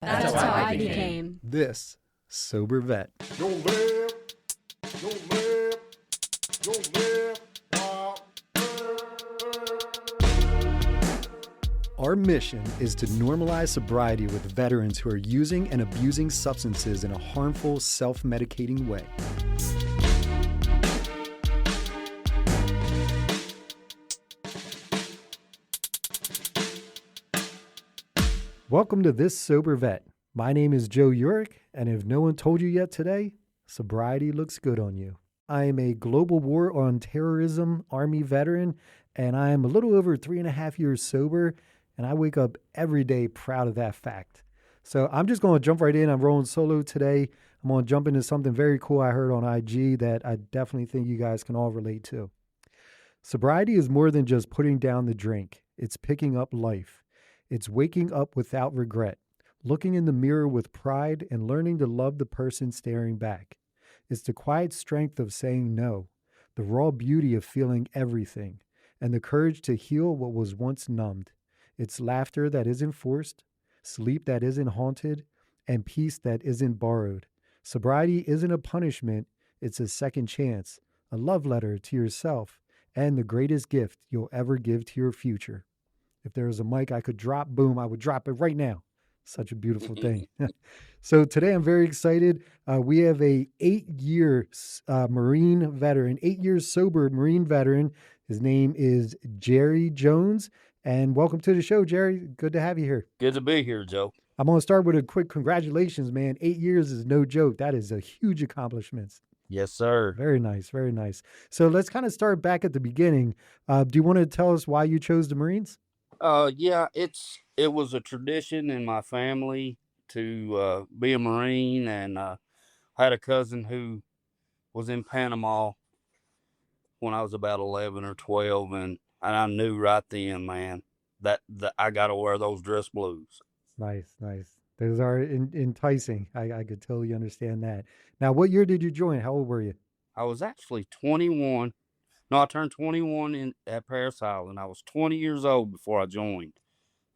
That's how I became. This Sober Vet. Yo live, yo live, yo live, wow. Our mission is to normalize sobriety with veterans who are using and abusing substances in a harmful, self-medicating way. Welcome to This Sober Vet. My name is Joe Urick, and if no one told you yet today, sobriety looks good on you. I am a Global War on Terrorism Army veteran, and I am a little over 3.5 years sober, and I wake up every day proud of that fact. So I'm just going to jump right in. I'm rolling solo today. I'm going to jump into something very cool I heard on IG that I definitely think you guys can all relate to. Sobriety is more than just putting down the drink. It's picking up life. It's waking up without regret, looking in the mirror with pride, and learning to love the person staring back. It's the quiet strength of saying no, the raw beauty of feeling everything, and the courage to heal what was once numbed. It's laughter that isn't forced, sleep that isn't haunted, and peace that isn't borrowed. Sobriety isn't a punishment, it's a second chance, a love letter to yourself, and the greatest gift you'll ever give to your future. If there was a mic I could drop, boom, I would drop it right now. Such a beautiful thing. So today I'm very excited. We have a 8-year Marine veteran, 8 years sober Marine veteran. His name is Jerry Jones. And welcome to the show, Jerry. Good to have you here. Good to be here, Joe. I'm going to start with a quick congratulations, man. 8 years is no joke. That is a huge accomplishment. Yes, sir. Very nice, very nice. So let's kind of start back at the beginning. Do you want to tell us why you chose the Marines? Yeah, it was a tradition in my family to be a Marine, and I had a cousin who was in Panama when I was about 11 or 12, and I knew right then, man, that I got to wear those dress blues. Nice, nice. Those are enticing. I could totally understand that. Now, what year did you join? How old were you? I was actually 21. No, I turned 21 at Paris Island. I was 20 years old before I joined.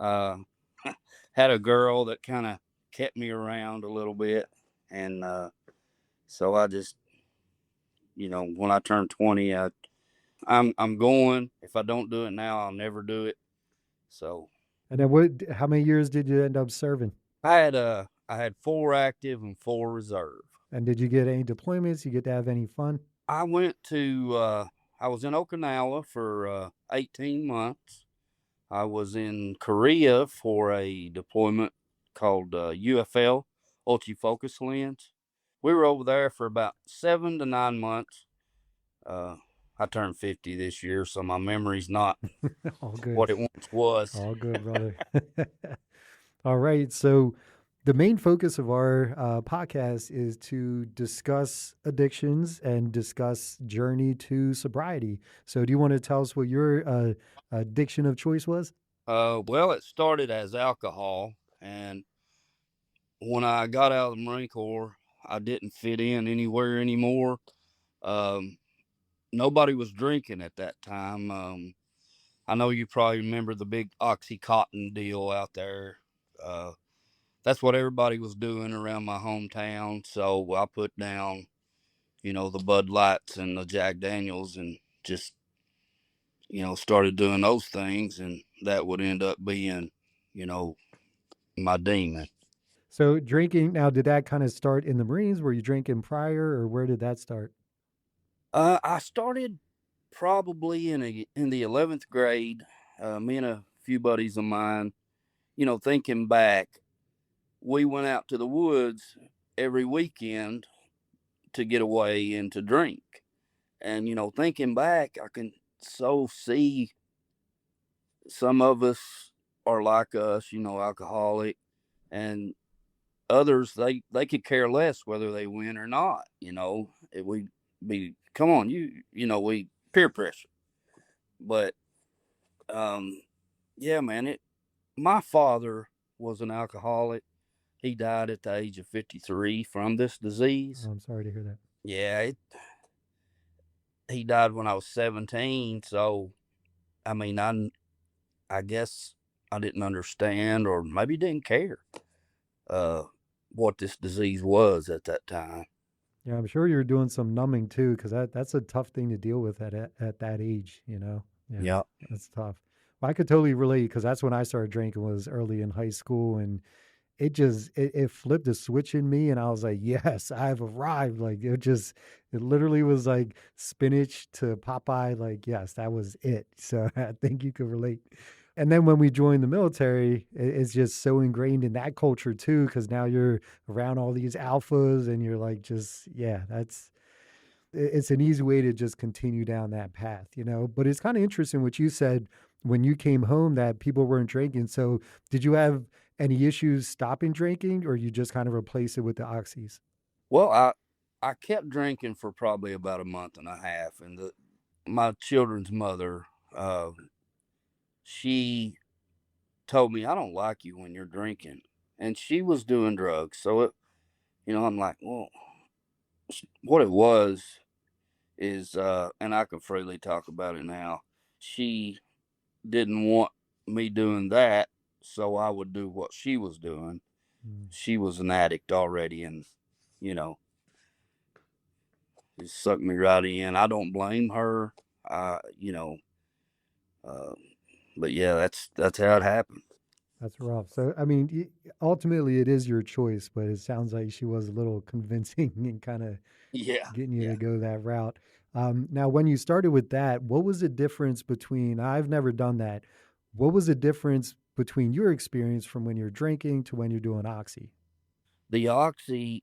Had a girl that kind of kept me around a little bit, and so I just, when I turned 20, I'm going. If I don't do it now, I'll never do it. So. And then how many years did you end up serving? I had 4 active and 4 reserve. And did you get any deployments? You get to have any fun? I went to. I was in Okinawa for 18 months. I was in Korea for a deployment called UFL, Ultra-Focus Lens. We were over there for about 7 to 9 months. I turned 50 this year, so my memory's not what it once was. All good, brother. All right, so the main focus of our podcast is to discuss addictions and discuss journey to sobriety. So do you want to tell us what your addiction of choice was? Well, it started as alcohol. And when I got out of the Marine Corps, I didn't fit in anywhere anymore. Nobody was drinking at that time. I know you probably remember the big Oxycontin deal out there. That's what everybody was doing around my hometown. So I put down, the Bud Lights and the Jack Daniels and just, started doing those things. And that would end up being, my demon. So drinking, now, did that kind of start in the Marines? Were you drinking prior, or where did that start? I started probably in the 11th grade. Me and a few buddies of mine, thinking back, we went out to the woods every weekend to get away and to drink. And, thinking back, I can so see some of us are like us, alcoholic, and others, they could care less whether they win or not. We be, come on, we peer pressure. But, yeah, man, my father was an alcoholic. He died at the age of 53 from this disease. Oh, I'm sorry to hear that. Yeah, he died when I was 17. So, I mean, I guess I didn't understand, or maybe didn't care. uh, what this disease was at that time. Yeah, I'm sure you're doing some numbing too, because that's a tough thing to deal with at that age, you know? Yeah, Yeah. that's tough. Well, I could totally relate because that's when I started drinking was early in high school, and it flipped a switch in me, and I was like, yes, I've arrived. Like it literally was like spinach to Popeye. Like, yes, that was it. So I think you could relate. And then when we joined the military, it's just so ingrained in that culture too, because now you're around all these alphas and you're like, just, yeah, it's an easy way to just continue down that path, you know? But it's kind of interesting what you said when you came home that people weren't drinking. So did you have any issues stopping drinking or you just kind of replace it with the oxys? Well, I kept drinking for probably about a month and a half, and my children's mother, she told me, I don't like you when you're drinking. And she was doing drugs. So, I'm like, well, what it was is, and I can freely talk about it now, she didn't want me doing that. So I would do what she was doing. Mm. She was an addict already and, you know, it sucked me right in. I don't blame her. I, you know, uh, but yeah, that's how it happened. That's rough. So, I mean, ultimately it is your choice, but it sounds like she was a little convincing and kind of Yeah, getting you yeah. to go that route. Now, when you started with that, what was the difference between, I've never done that. What was the difference between your experience from when you're drinking to when you're doing Oxy? The oxy,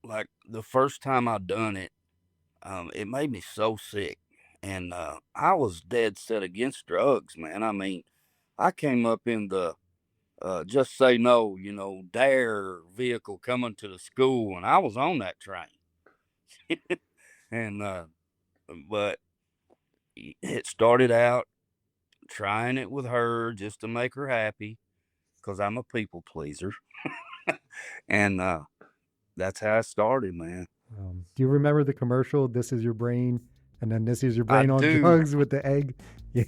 like the first time I done it, it made me so sick, and I was dead set against drugs, man. I mean, I came up in the just say no, dare vehicle coming to the school, and I was on that train. And but it started out trying it with her just to make her happy because I'm a people pleaser, and that's how it started, man. Do you remember the commercial? This is your brain, and then this is your I brain on do. drugs with the egg. Yeah.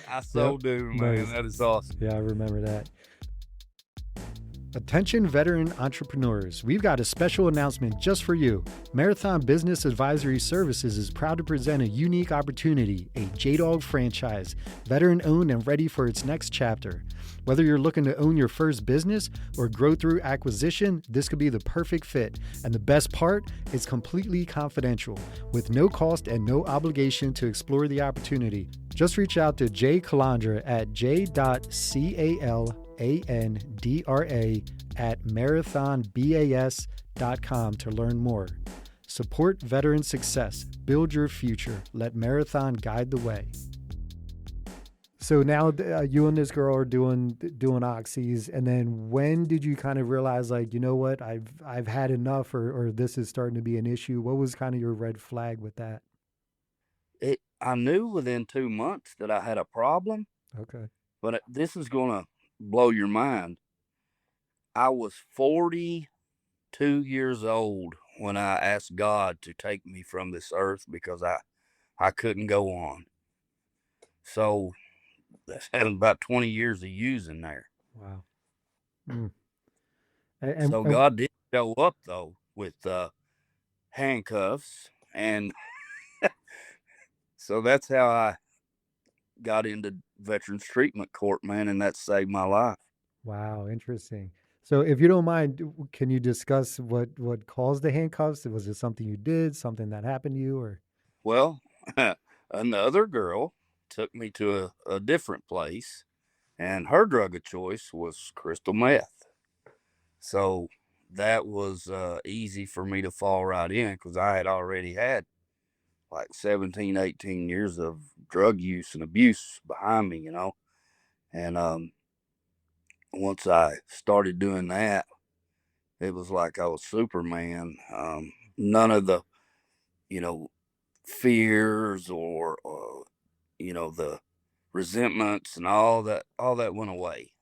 I Yep. so do, man. Nice. That is awesome. Yeah, I remember that. Attention veteran entrepreneurs, we've got a special announcement just for you. Marathon Business Advisory Services is proud to present a unique opportunity, a J-Dog franchise, veteran owned and ready for its next chapter. Whether you're looking to own your first business or grow through acquisition, this could be the perfect fit. And the best part, it's completely confidential, with no cost and no obligation to explore the opportunity. Just reach out to Jay Calandra at j.calandra@marathonbas.com to learn more. Support veteran success. Build your future. Let Marathon guide the way. So now you and this girl are doing oxys, and then when did you kind of realize, like, you know what, I've had enough, or this is starting to be an issue? What was kind of your red flag with that? I knew within 2 months that I had a problem, Okay. but this is gonna blow your mind. I was 42 years old when I asked God to take me from this earth because I couldn't go on. So that's had about 20 years of using there. Wow. Mm. And, So and God did show up though with handcuffs, and so that's how I got into veterans treatment court, man, and that saved my life. wow, interesting. So if you don't mind, can you discuss what caused the handcuffs? Was it something you did, something that happened to you, or? Well, another girl took me to a different place, and her drug of choice was crystal meth. So that was easy for me to fall right in because I had already had like 17, 18 years of drug use and abuse behind me. And once I started doing that, it was like I was Superman. None of the, you know, fears or, the resentments and all that went away.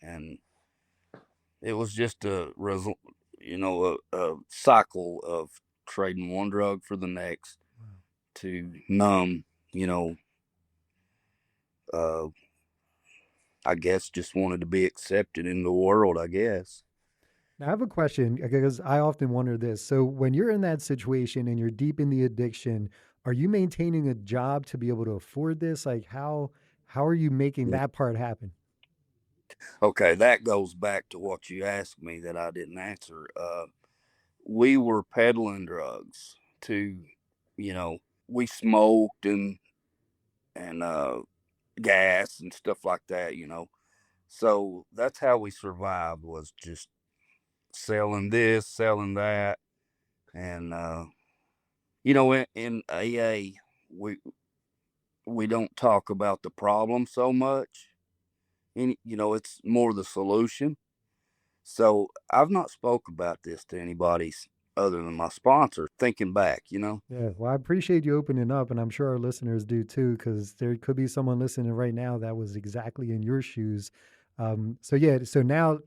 And it was just a cycle of trading one drug for the next to numb, you know, uh, I guess just wanted to be accepted in the world, I guess. Now, I have a question because I often wonder this. So, when you're in that situation and you're deep in the addiction, are you maintaining a job to be able to afford this? Like, how are you making that part happen? Okay, that goes back to what you asked me that I didn't answer. We were peddling drugs to, you know, we smoked and gas and stuff like that. So that's how we survived, was just selling this, selling that, and in AA we we don't talk about the problem so much. And it's more the solution. So I've not spoke about this to anybody other than my sponsor. Thinking back. Yeah, well, I appreciate you opening up, and I'm sure our listeners do too, because there could be someone listening right now that was exactly in your shoes. So yeah, so now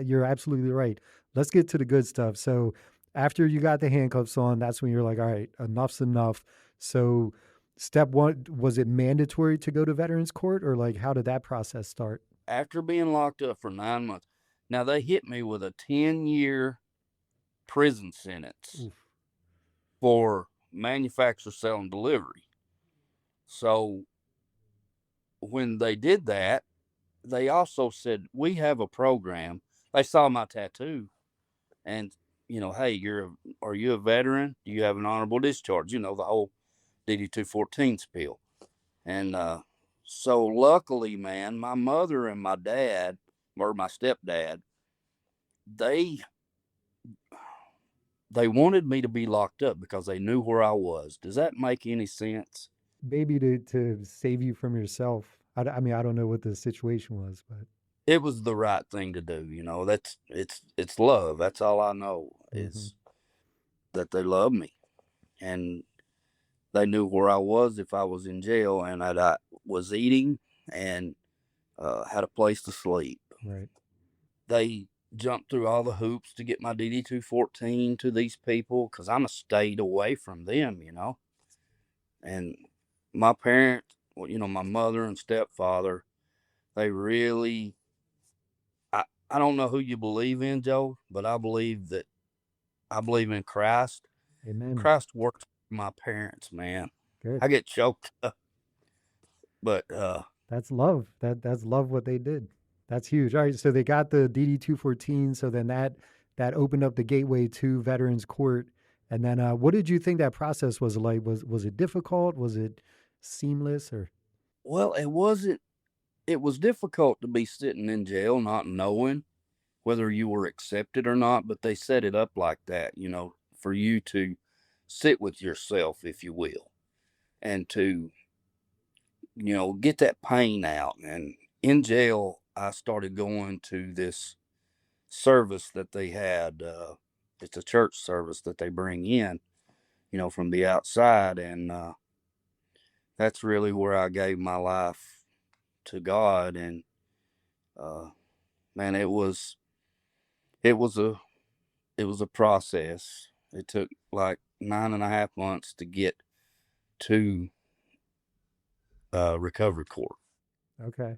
you're absolutely right. Let's get to the good stuff. So after you got the handcuffs on, that's when you're like, all right, enough's enough. So step one, was it mandatory to go to Veterans Court, or like how did that process start? After being locked up for 9 months, now they hit me with a 10-year prison sentence Oof. for manufacture, sale, and delivery. So when they did that, they also said, we have a program. They saw my tattoo and, hey, are you a veteran? Do you have an honorable discharge? The whole DD 214 spiel. And so luckily, man, my mother and my dad, or my stepdad, they they wanted me to be locked up because they knew where I was. Does that make any sense? Maybe to save you from yourself. I mean, I don't know what the situation was, but. It was the right thing to do. That's it's love. That's all I know, Hmm. is that they love me, and they knew where I was if I was in jail, and I was eating and had a place to sleep. Right. They jumped through all the hoops to get my DD 214 to these people because I'm a stayed away from them. And my parents, well, my mother and stepfather, they really, I don't know who you believe in, Joe, but I believe in Christ. Amen. Christ worked for my parents, man. Good. I get choked up, but That's love. That's love what they did. That's huge. All right, so they got the DD 214. So then that opened up the gateway to Veterans Court. And then what did you think that process was like? Was it difficult? Was it seamless or? well, it wasn't. It was difficult to be sitting in jail, not knowing whether you were accepted or not. But they set it up like that, for you to sit with yourself, if you will, and to get that pain out. And in jail, I started going to this service that they had. It's a church service that they bring in, from the outside. And that's really where I gave my life to God. And uh, man, it was a it was a process. It took like 9.5 months to get to recovery court. Okay.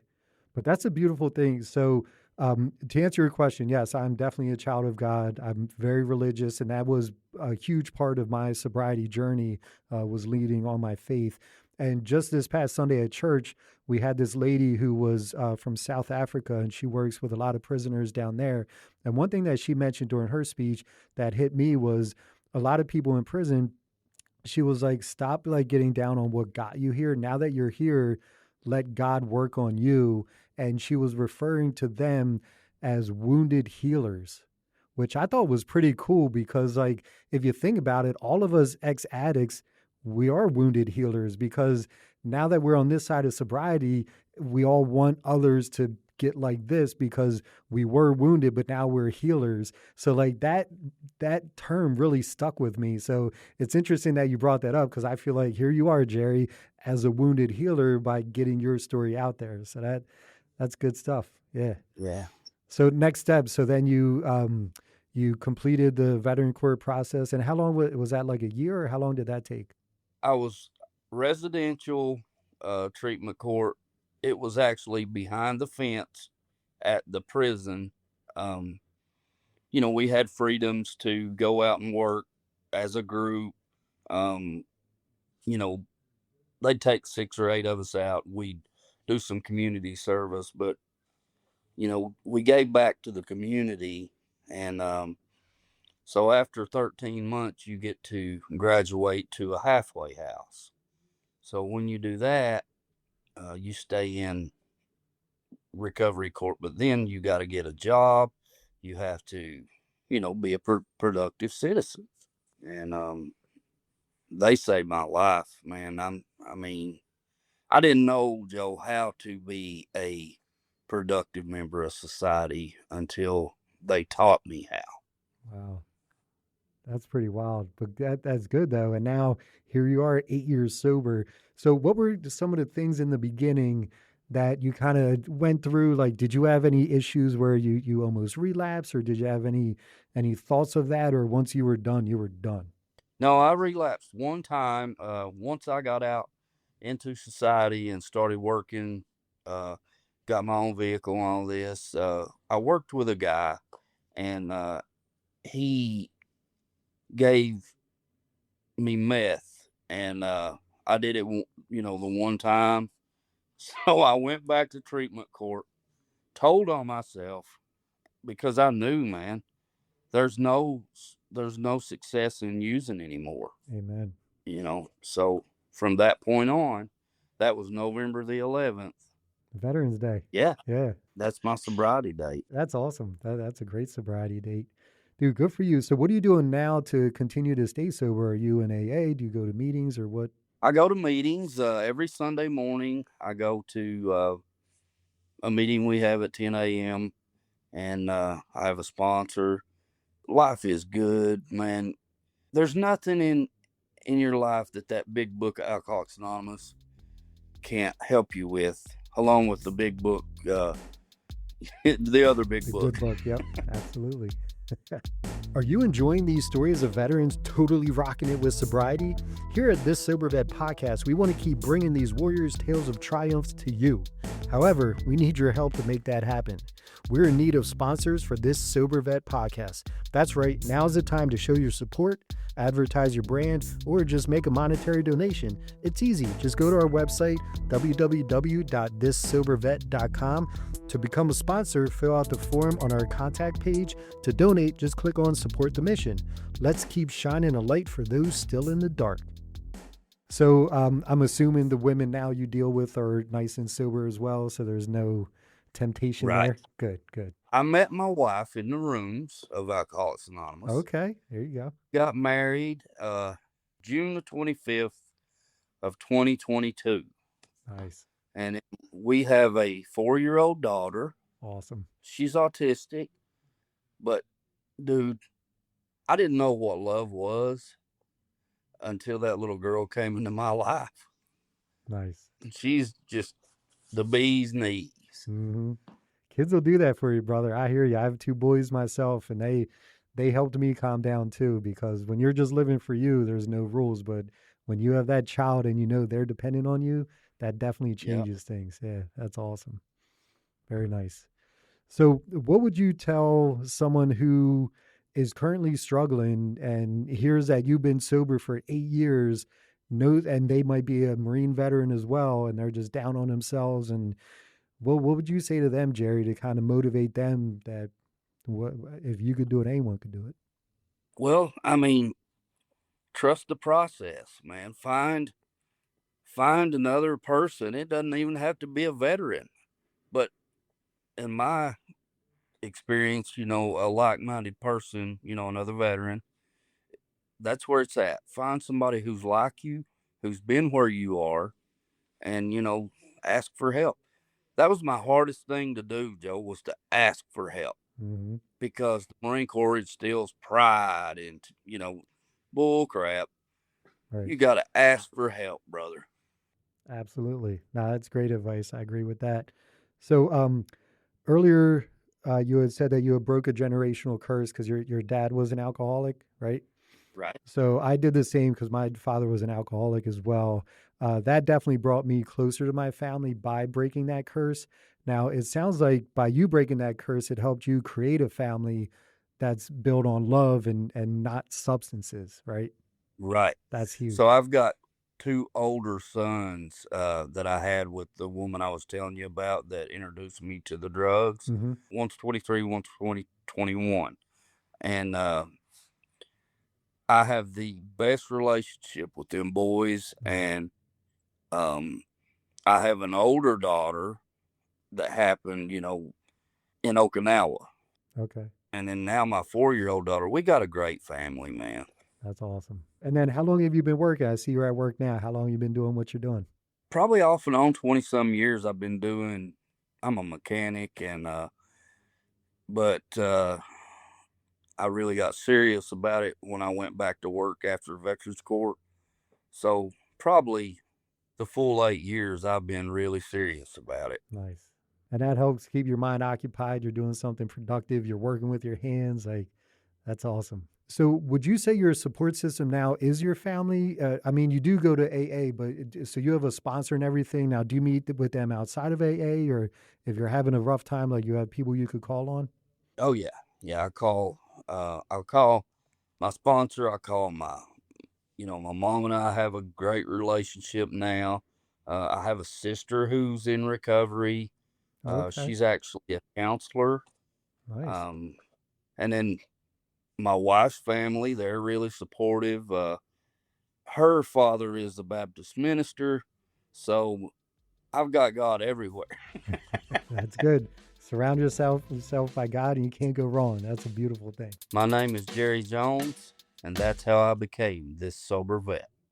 But that's a beautiful thing. So, to answer your question, yes, I'm definitely a child of God. I'm very religious, and that was a huge part of my sobriety journey. Was leading on my faith. And just this past Sunday at church, we had this lady who was from South Africa, and she works with a lot of prisoners down there. And one thing that she mentioned during her speech that hit me was a lot of people in prison, she was like, stop like getting down on what got you here. Now that you're here, let God work on you. And she was referring to them as wounded healers, which I thought was pretty cool because, like, if you think about it, all of us ex addicts, we are wounded healers because now that we're on this side of sobriety, we all want others to get like this because we were wounded, but now we're healers. So like that term really stuck with me. So it's interesting that you brought that up because I feel like here you are, Jerry, as a wounded healer by getting your story out there. So that's good stuff. Yeah. Yeah. So next step. So then you completed the veteran court process, and how long was that? Like a year, or how long did that take? I was residential treatment court it was actually behind the fence at the prison. Um, we had freedoms to go out and work as a group. Um, you know, they'd take 6 or 8 of us out. We'd do some community service, but we gave back to the community, and so after 13 months, you get to graduate to a halfway house. So when you do that, you stay in recovery court, but then you got to get a job. You have to, be a productive citizen. And they saved my life, man. I mean, I didn't know, Joe, how to be a productive member of society until they taught me how. Wow. That's pretty wild, but that's good though. And now here you are, 8 years sober. So, what were some of the things in the beginning that you kind of went through? Like, did you have any issues where you almost relapsed, or did you have any thoughts of that, or once you were done, you were done? No, I relapsed one time. Once I got out into society and started working, uh, got my own vehicle, and all this. I worked with a guy, and he gave me meth, and I did it, the one time. So I went back to treatment court, told on myself because I knew, man, there's no there's no success in using anymore. Amen. So from that point on, that was November the 11th. Veterans Day. Yeah, Yeah, that's my sobriety date. that's awesome. That's a great sobriety date. Dude, good for you. So, what are you doing now to continue to stay sober? Are you in AA? Do you go to meetings or what? I go to meetings every Sunday morning. I go to a meeting we have at 10 a.m. and I have a sponsor. Life is good, man. There's nothing in your life that big book of Alcoholics Anonymous can't help you with, along with the big book, the other big The book. good book. Yep, absolutely. Are you enjoying these stories of veterans totally rocking it with sobriety? Here at This Sober Vet podcast, we want to keep bringing these warriors' tales of triumphs to you. However, we need your help to make that happen. We're in need of sponsors for This Sober Vet podcast. That's right, now's the time to show your support, advertise your brand, or just make a monetary donation. It's easy. Just go to our website, www.thissobervet.com. To become a sponsor, fill out the form on our contact page. To donate, just click on Support the Mission. Let's keep shining a light for those still in the dark. So I'm assuming the women now you deal with are nice and sober as well, so there's no temptation Right. there? Good. I met my wife in the rooms of Alcoholics Anonymous. Okay, there you go. Got married June the 25th of 2022. Nice. And we have a 4-year-old daughter. Awesome. She's autistic, but dude, I didn't know what love was until that little girl came into my life. Nice. She's just the bee's knees. Mm-hmm. Kids will do that for you, brother. I hear you. I have 2 boys myself, and they helped me calm down too, because when you're just living for you, there's no rules. But when you have that child and you know they're dependent on you, that definitely changes things. Yeah, that's awesome. Very nice. So, what would you tell someone who is currently struggling and hears that you've been sober for 8 years, and they might be a Marine veteran as well, and they're just down on themselves? And what would you say to them, Jerry, to kind of motivate them that if you could do it, anyone could do it? Well, I mean, trust the process, man. Find another person. It doesn't even have to be a veteran, but in my experience, a like-minded person, another veteran, that's where it's at. Find somebody who's like you, who's been where you are, and ask for help. That was my hardest thing to do, Joe, was to ask for help, Mm-hmm. because the Marine Corps instills pride and bull crap. Right. You got to ask for help, brother. Absolutely. No, that's great advice. I agree with that. So, earlier, you had said that you had broke a generational curse because your dad was an alcoholic, right? Right. So I did the same because my father was an alcoholic as well. That definitely brought me closer to my family by breaking that curse. Now, it sounds like by you breaking that curse, it helped you create a family that's built on love and not substances, right? Right. That's huge. So I've got two older sons that I had with the woman I was telling you about that introduced me to the drugs. Hmm. One's 23, one's 21. And I have the best relationship with them boys. And I have an older daughter that happened, in Okinawa. Okay. And then now my 4-year-old daughter, we got a great family, man. That's awesome. And then how long have you been working? I see you're at work now. How long have you been doing what you're doing? Probably off and on 20 some years I've been doing. I'm a mechanic, and but I really got serious about it when I went back to work after Veterans Court. So probably the full 8 years I've been really serious about it. Nice. And that helps keep your mind occupied. You're doing something productive. You're working with your hands. Like, that's awesome. So, would you say your support system now is your family? I mean, you do go to AA, but so you have a sponsor and everything. Now, do you meet with them outside of AA, or if you're having a rough time, like you have people you could call on? Oh yeah, yeah. I'll call my sponsor. I call my mom and I have a great relationship now. I have a sister who's in recovery. Okay. She's actually a counselor. Nice. Um, and then my wife's family, they're really supportive. Her father is a Baptist minister, so I've got God everywhere. That's good. Surround yourself by God, and you can't go wrong. That's a beautiful thing. My name is Jerry Jones, and that's how I became this sober vet.